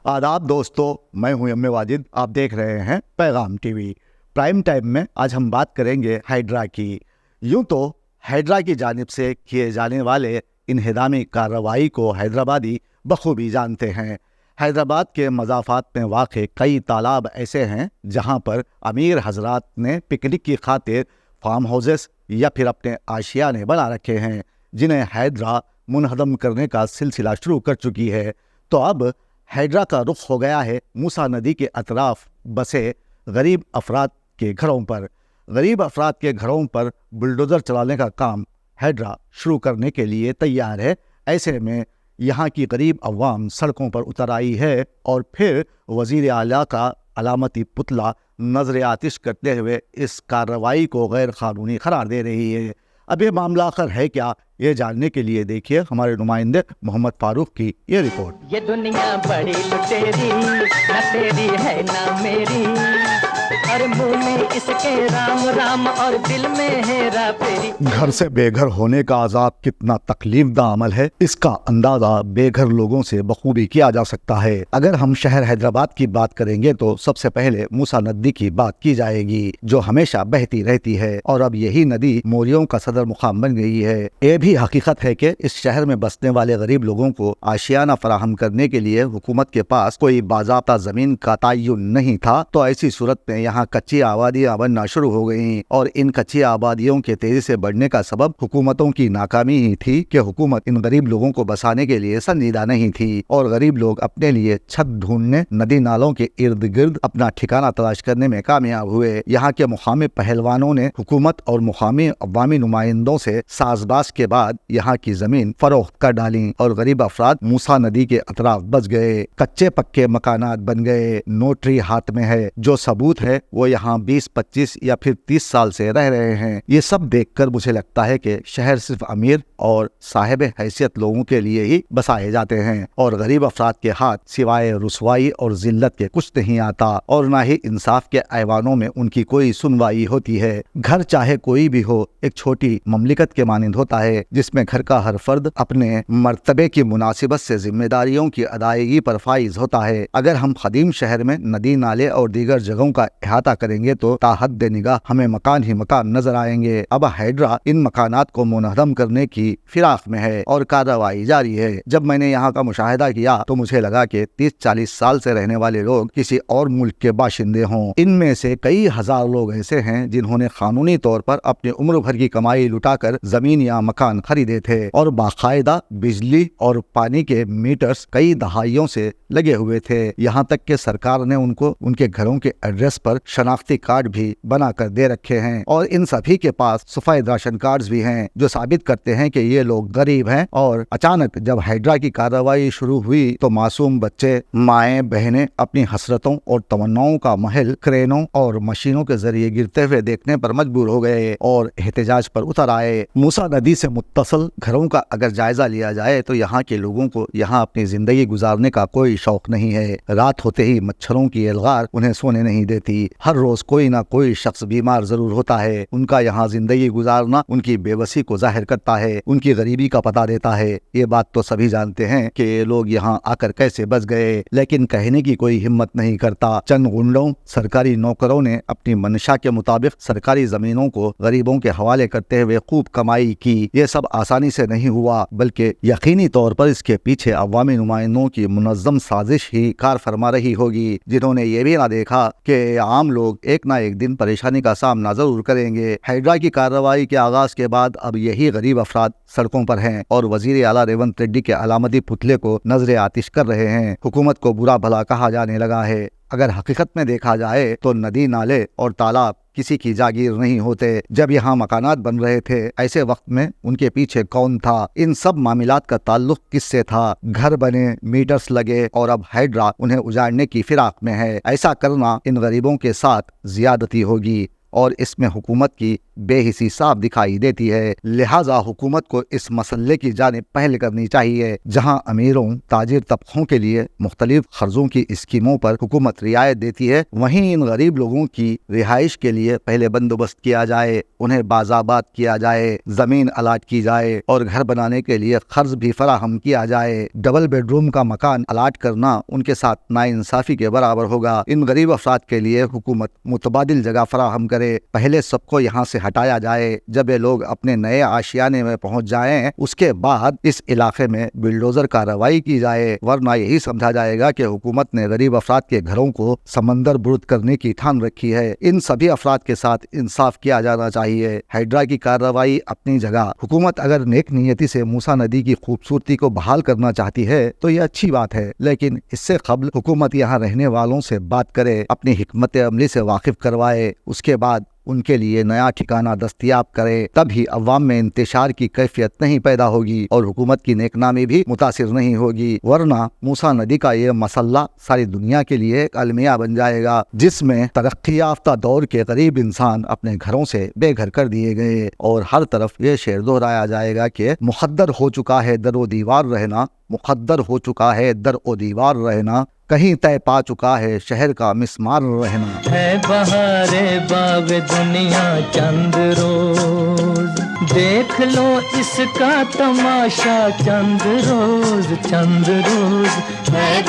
आदाब दोस्तों, मैं हूं एम ए वाजिद। आप देख रहे हैं पैगाम टीवी। प्राइम टाइम में आज हम बात करेंगे हाइड्रा की। यूं तो हाइड्रा की जानिब से किए जाने वाले इन्हिदामी कार्रवाई को हैदराबादी बखूबी जानते हैं। हैदराबाद के मज़ाफ़ात में वाक़े कई तालाब ऐसे हैं जहां पर अमीर हजरात ने पिकनिक की खातिर फार्म हाउसेस या फिर अपने आशियाने बना रखे हैं, जिन्हें हाइड्रा मुनहदम करने का सिलसिला शुरू कर चुकी है। तो अब हाइड्रा का रुख हो गया है मूसा नदी के अतराफ बसे गरीब अफराद के घरों पर। गरीब अफराद के घरों पर बुलडोज़र चलाने का काम हाइड्रा शुरू करने के लिए तैयार है। ऐसे में यहाँ की गरीब अवाम सड़कों पर उतर आई है और फिर वज़ीर आला का अलामती पुतला नजर आतिश करते हुए इस कार्रवाई को गैर कानूनी करार दे रही है। अब ये मामला आखिर है क्या, ये जानने के लिए देखिए हमारे नुमाइंदे मोहम्मद फारूक की ये रिपोर्ट। ये दुनिया बड़ी लुटेरी, न तेरी है ना मेरी, और मुंह में इसके राम राम और दिल में हेरा फेरी। घर से बेघर होने का अजाब कितना तकलीफदा अमल है, इसका अंदाजा बेघर लोगों से बखूबी किया जा सकता है। अगर हम शहर हैदराबाद की बात करेंगे तो सबसे पहले मूसा नदी की बात की जाएगी, जो हमेशा बहती रहती है और अब यही नदी मोरियों का सदर मुकाम बन गई है। ये भी हकीकत है कि इस शहर में बसने वाले गरीब लोगों को आशियाना फराहम करने के लिए हुकूमत के पास कोई बाज़ाब्ता जमीन का तयन नहीं था। तो ऐसी सूरत में यहाँ कच्ची आबादियां बनना शुरू हो गईं और इन कच्ची आबादियों के तेजी से बढ़ने का सबब हुकूमतों की नाकामी ही थी कि हुकूमत इन गरीब लोगों को बसाने के लिए संजीदा नहीं थी और गरीब लोग अपने लिए छत ढूंढने नदी नालों के इर्द गिर्द अपना ठिकाना तलाश करने में कामयाब हुए। यहाँ के मुकामी पहलवानों ने हुकूमत और मुकामी अवामी नुमाइंदों से साजबाज के बाद यहाँ की जमीन फरोख्त कर डाली और गरीब अफराद मूसा नदी के अतराफ बस गए। कच्चे पक्के मकानात बन गए, नोटरी हाथ में है, जो सबूत है वो यहाँ 20, 25 या फिर 30 साल से रह रहे हैं। ये सब देखकर मुझे लगता है कि शहर सिर्फ अमीर और साहिब हैसियत लोगों के लिए ही बसाए जाते हैं और गरीब अफराद के हाथ सिवाय रुसवाई और जिल्लत के कुछ नहीं आता और ना ही इंसाफ के ऐवानों में उनकी कोई सुनवाई होती है। घर चाहे कोई भी हो, एक छोटी ममलिकत के मानिंद होता है जिसमें घर का हर फर्द अपने मर्तबे की मुनासिबत से जिम्मेदारियों की अदायगी पर फाइज होता है। अगर हम कदीम शहर में नदी नाले और दीगर जगहों का अहाता करेंगे तो ताहद निगाह हमें मकान ही मकान नजर आएंगे। अब हाइड्रा इन मकानात को मुनहदम करने की फिराक में है और कार्रवाई जारी है। जब मैंने यहाँ का मुशाहिदा किया तो मुझे लगा कि 30-40 साल से रहने वाले लोग किसी और मुल्क के बाशिंदे हों। इनमें से कई हजार लोग ऐसे हैं जिन्होंने कानूनी तौर पर अपनी उम्र भर की कमाई लुटाकर जमीन या मकान खरीदे थे और बाकायदा बिजली और पानी के मीटर्स कई दहाइयों से लगे हुए थे। यहाँ तक कि सरकार ने उनको उनके घरों के एड्रेस पर शनाख्ती कार्ड भी बना कर दे रखे हैं और इन सभी के पास सफेद राशन कार्ड्स भी हैं जो साबित करते हैं कि ये लोग गरीब हैं। और अचानक जब हाइड्रा की कार्रवाई शुरू हुई तो मासूम बच्चे, माएं, बहनें अपनी हसरतों और तमन्नाओं का महल क्रेनों और मशीनों के जरिए गिरते हुए देखने पर मजबूर हो गए और एहतजाज पर उतर आए। मूसा नदी से मुत्तसल घरों का अगर जायजा लिया जाए तो यहाँ के लोगों को यहाँ अपनी जिंदगी गुजारने का कोई शौक नहीं है। रात होते ही मच्छरों की एलगार उन्हें सोने नहीं देती। हर रोज कोई ना कोई शख्स बीमार जरूर होता है। उनका यहाँ जिंदगी गुजारना उनकी बेबसी को जाहिर करता है, उनकी गरीबी का पता देता है। ये बात तो सभी जानते हैं कि ये लोग यहाँ आकर कैसे बच गए, लेकिन कहने की कोई हिम्मत नहीं करता। चंद गुंडों, सरकारी नौकरों ने अपनी मंशा के मुताबिक सरकारी जमीनों को गरीबों के हवाले करते हुए खूब कमाई की। ये सब आसानी से नहीं हुआ, बल्कि यकीनी तौर पर इसके पीछे अवामी नुमाइंदों की मुनज़्ज़म साजिश ही कार फरमा रही होगी, जिन्होंने ये भी ना देखा कि आम लोग एक ना एक दिन परेशानी का सामना जरूर करेंगे। हाइड्रा की कार्रवाई के आगाज के बाद अब यही गरीब अफराद सड़कों पर हैं और वजीर आला रेवंत रेड्डी के अलामती पुतले को नजर आतिश कर रहे हैं। हुकूमत को बुरा भला कहा जाने लगा है। अगर हकीकत में देखा जाए तो नदी नाले और तालाब किसी की जागीर नहीं होते। जब यहाँ मकानात बन रहे थे ऐसे वक्त में उनके पीछे कौन था? इन सब मामलात का ताल्लुक किससे था? घर बने, मीटर्स लगे और अब हाइड्रा उन्हें उजाड़ने की फिराक में है। ऐसा करना इन गरीबों के साथ ज्यादती होगी और इसमें हुकूमत की بے حسی صاف دکھائی دیتی ہے۔ لہٰذا حکومت کو اس مسئلے کی جانب پہل کرنی چاہیے۔ جہاں امیروں تاجر طبقوں کے لیے مختلف قرضوں کی اسکیموں پر حکومت رعایت دیتی ہے، وہیں ان غریب لوگوں کی رہائش کے لیے پہلے بندوبست کیا جائے، انہیں باضابط کیا جائے، زمین الاٹ کی جائے اور گھر بنانے کے لیے قرض بھی فراہم کیا جائے۔ ڈبل بیڈ روم کا مکان الاٹ کرنا ان کے ساتھ ناانصافی کے برابر ہوگا۔ ان غریب افراد کے لیے حکومت متبادل جگہ فراہم کرے، پہلے سب کو یہاں سے ہٹایا جائے، جب یہ لوگ اپنے نئے آشیانے میں پہنچ جائیں اس کے بعد اس علاقے میں بلڈوزر کارروائی کی جائے، ورنہ یہی سمجھا جائے گا کہ حکومت نے غریب افراد کے گھروں کو سمندر برد کرنے کی ٹھان رکھی ہے۔ ان سبھی افراد کے ساتھ انصاف کیا جانا چاہیے۔ ہائیڈرا کی کارروائی اپنی جگہ، حکومت اگر نیک نیتی سے موسیٰ ندی کی خوبصورتی کو بحال کرنا چاہتی ہے تو یہ اچھی بات ہے، لیکن اس سے قبل حکومت یہاں رہنے والوں سے بات کرے، اپنی حکمت عملی سے واقف کروائے، اس کے بعد ان کے لیے نیا ٹھکانہ دستیاب کرے، تب ہی عوام میں انتشار کی کیفیت نہیں پیدا ہوگی اور حکومت کی نیک نامی بھی متاثر نہیں ہوگی، ورنہ موسیٰ ندی کا یہ مسئلہ ساری دنیا کے لیے ایک المیہ بن جائے گا، جس میں ترقی یافتہ دور کے غریب انسان اپنے گھروں سے بے گھر کر دیے گئے، اور ہر طرف یہ شعر دہرایا جائے گا کہ مقدر ہو چکا ہے در و دیوار رہنا، مقدر ہو چکا ہے در و دیوار رہنا، کہیں طے پا چکا ہے شہر کا مسمار رہنا۔ ہے بہار باغ دنیا چند روز، دیکھ لو اس کا تماشا چند روز چند روز، ہے